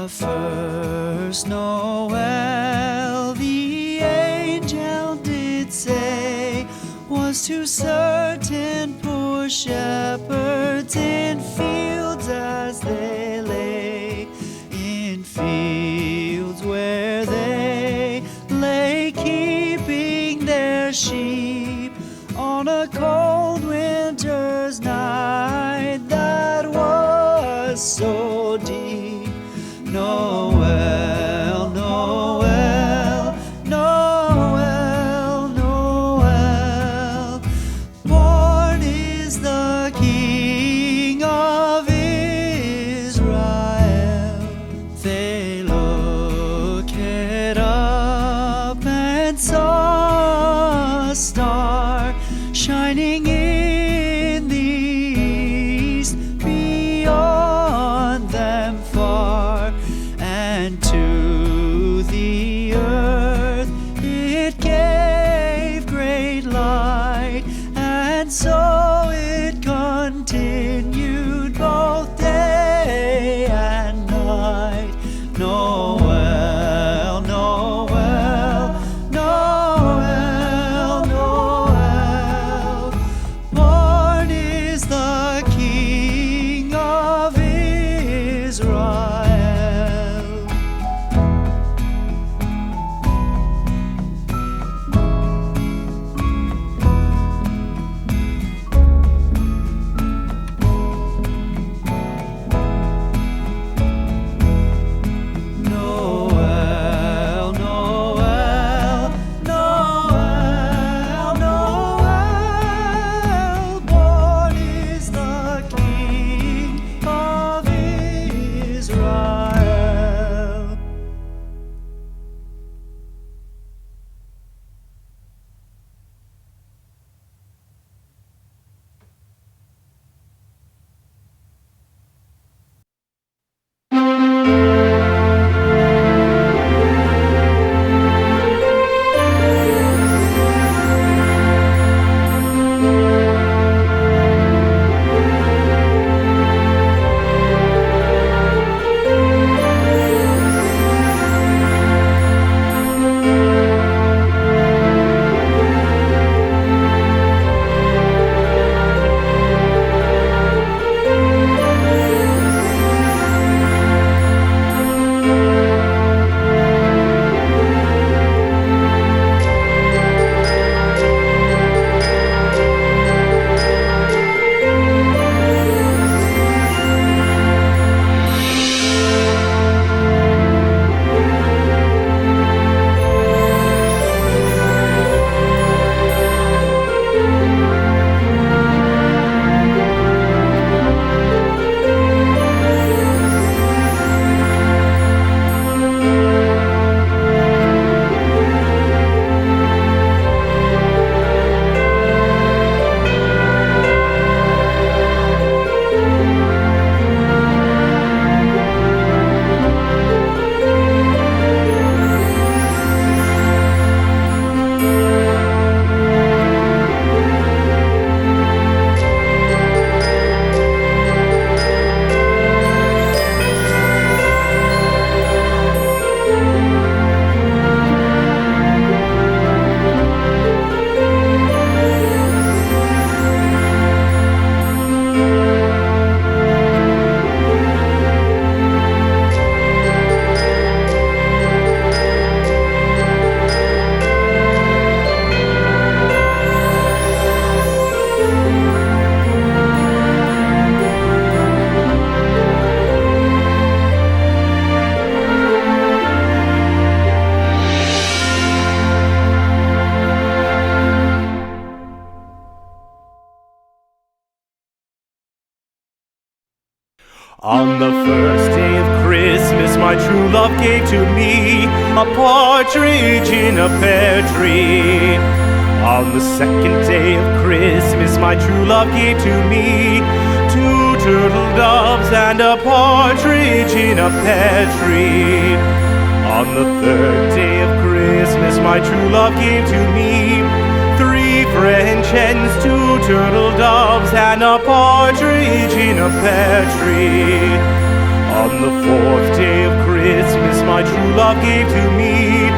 The first Noel, the angel did say, was to certain poor shepherds in fields as they lay, in fields where they lay keeping their sheep on a cold winter's night that was so deep. Noel, Noel, Noel, Noel, born is the King of Israel. They looked up and saw a star shining in the east beyond them far, and to the earth it gave great light, and so it continued both day and night. Noel, Noel, Noel, Noel, born is the King of Israel. Noel, Noel, Noel, Noel, born is the King of Israel. On the first day of Christmas, my true love gave to me a partridge in a pear tree. On the second day of Christmas, my true love gave to me two turtle doves and a partridge in a pear tree. On the third day of Christmas, my true love gave to me three French hens, two turtle doves, and a partridge in a pear tree. On the fourth day of Christmas, my true love gave to me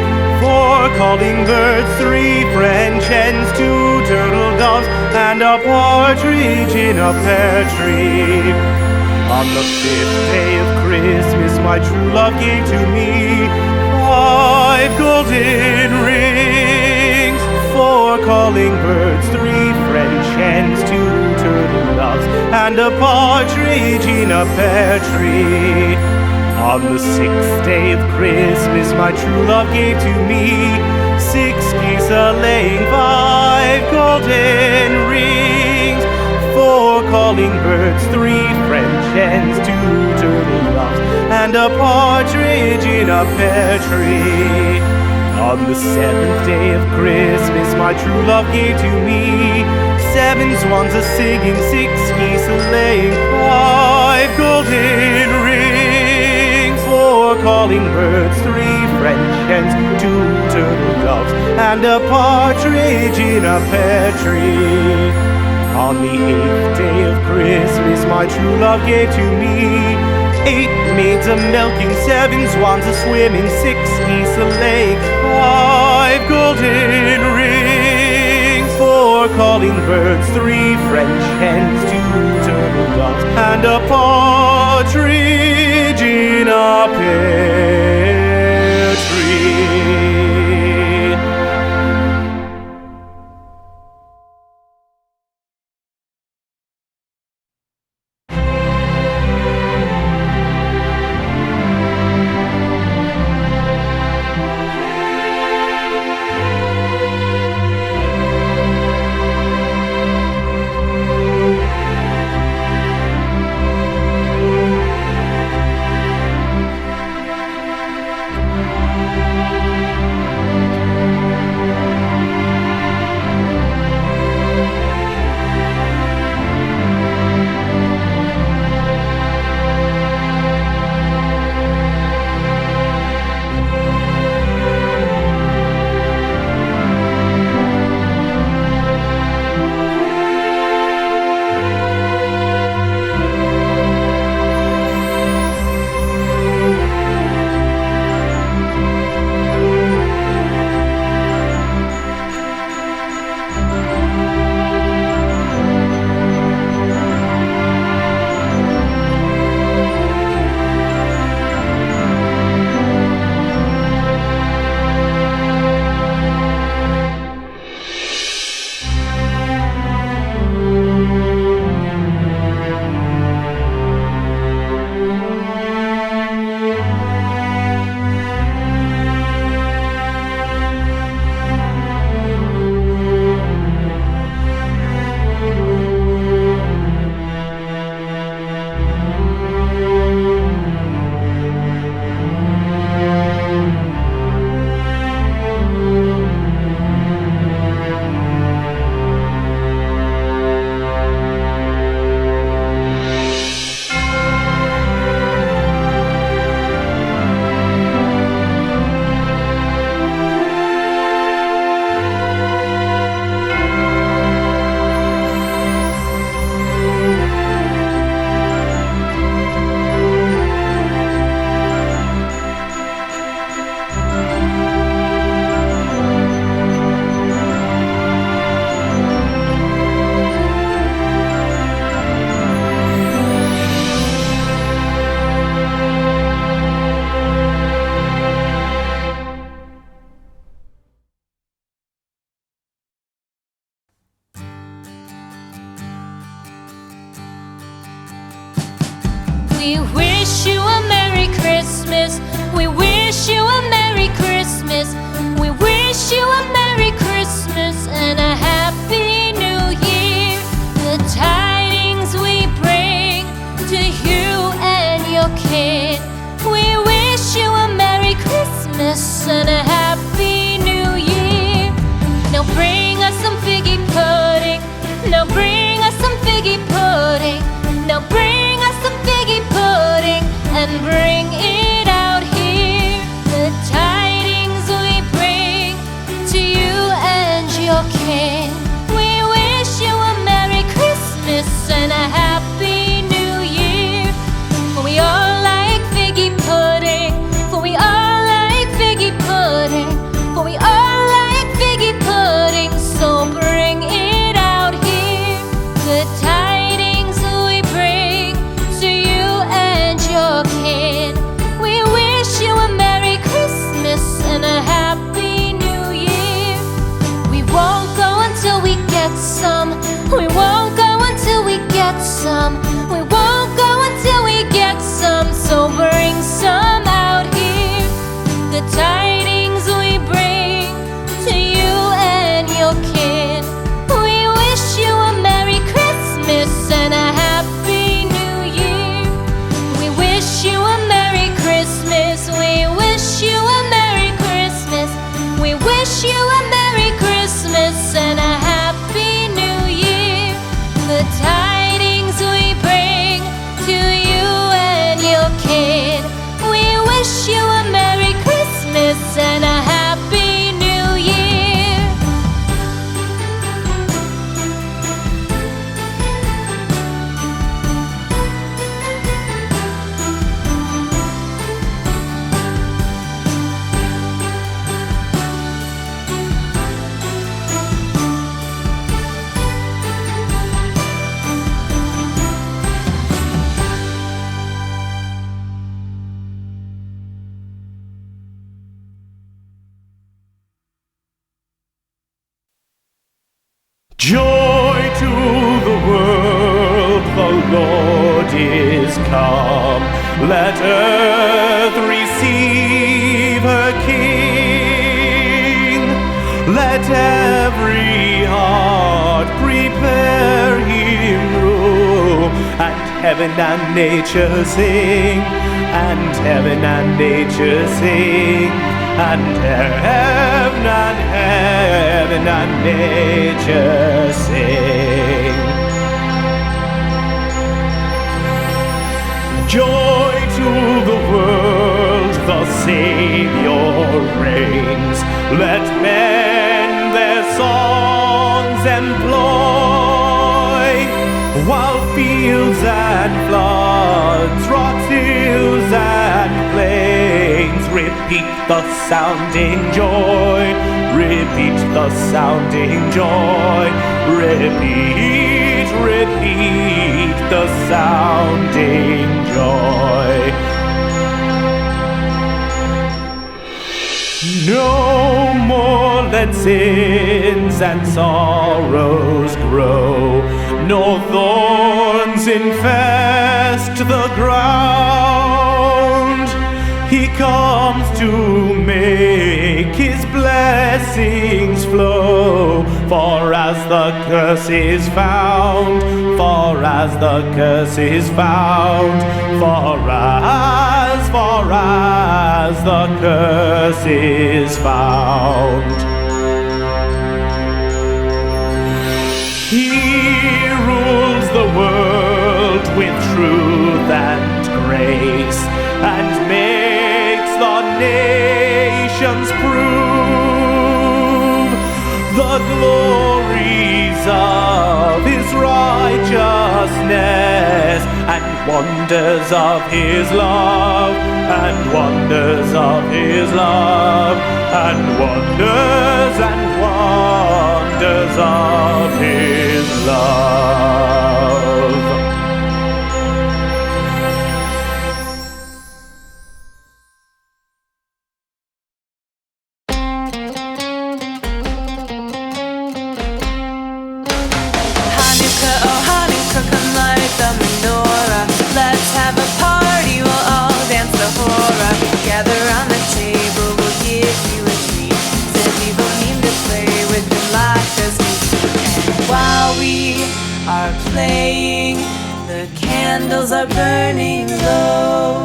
4 calling birds, 3 French hens, 2 turtle doves, and a partridge in a pear tree. On the 5th day of Christmas, my true love gave to me 5 golden rings, 4 calling birds, 3 French hens, 2 turtle doves, and a partridge in a pear tree. On the 6th day of Christmas, my true love gave to me 6 geese a-laying, 5 golden rings, 4 calling birds, 3 French hens, 2 turtle doves, and a partridge in a pear tree. On the 7th day of Christmas, my true love gave to me 7 swans a-singing, 6 geese a-laying, 5 golden rings, 4 calling birds, 3 French hens, 2 turtle doves, and a partridge in a pear tree. On the 8th day of Christmas, my true love gave to me 8 maids a-milking, 7 swans a-swimming, 6 geese a-laying, 5 golden rings, 4 calling birds, 3 French hens, 2 turtle doves, and a partridge in a pear tree. We wish you a Merry Christmas. We wish you a Merry Christmas. We wish you a Merry Christmas and a Happy New Year. The tidings we bring to you and your kid. We wish you a Merry Christmas and a Happy New Year. Now bring us some figgy pudding. Now bring us some figgy pudding. Now bring us some figgy pudding and bring it out here. The tidings we bring to you and your king. We wish you a Merry Christmas and a Happy New Year. We all like get some. We won't go until we get some. We won't go until we get some. So bring some out here. The tidings we bring to you and your kid. We wish you a Merry Christmas and a Happy New Year. We wish you a Merry Christmas. We wish you a Merry Christmas. We wish you a Merry Christmas and a Happy New Year. The tidings we bring to you and your kid. We wish you a Merry Christmas and a Happy New Year. Joy to the world, the Lord is come. Let earth receive her King. Let every heart prepare him room. And heaven and nature sing. And heaven and nature sing. And heaven and nature sing. Joy to the world, the Savior reigns. Let men their songs employ, while fields and floods, rocks, hills and plains repeat the sounding joy, repeat the sounding joy, repeat, repeat the sounding joy. No more let sins and sorrows grow, nor thorns infest the ground. He comes to make his blessings flow, for as the curse is found, for as the curse is found, for as the curse is found. He rules the world with truth and grace, and makes the nations prove the glories of his righteousness, and wonders of his love, and wonders of his love, and wonders of his love. Gather round the table, we'll give you a treat. Said we will need to play with them like a sweet. And while we are playing, the candles are burning low.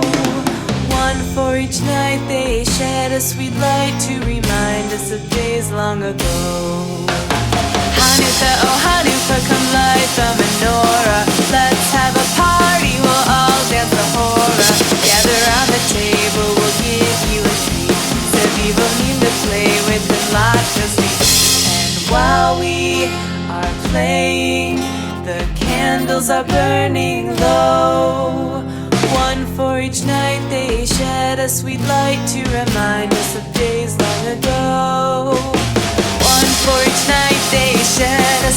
One for each night, they shed a sweet light to remind us of days long ago. Hanukkah, oh Hanukkah, come light the menorah. Let's have a party, we'll all dance the hora. Gather round the table, we'll give you a treat. Said we will need to play with them lots of sweet. And while we are playing, the candles are burning low. One for each night, they shed a sweet light to remind us of days long ago. One for each night, they shed a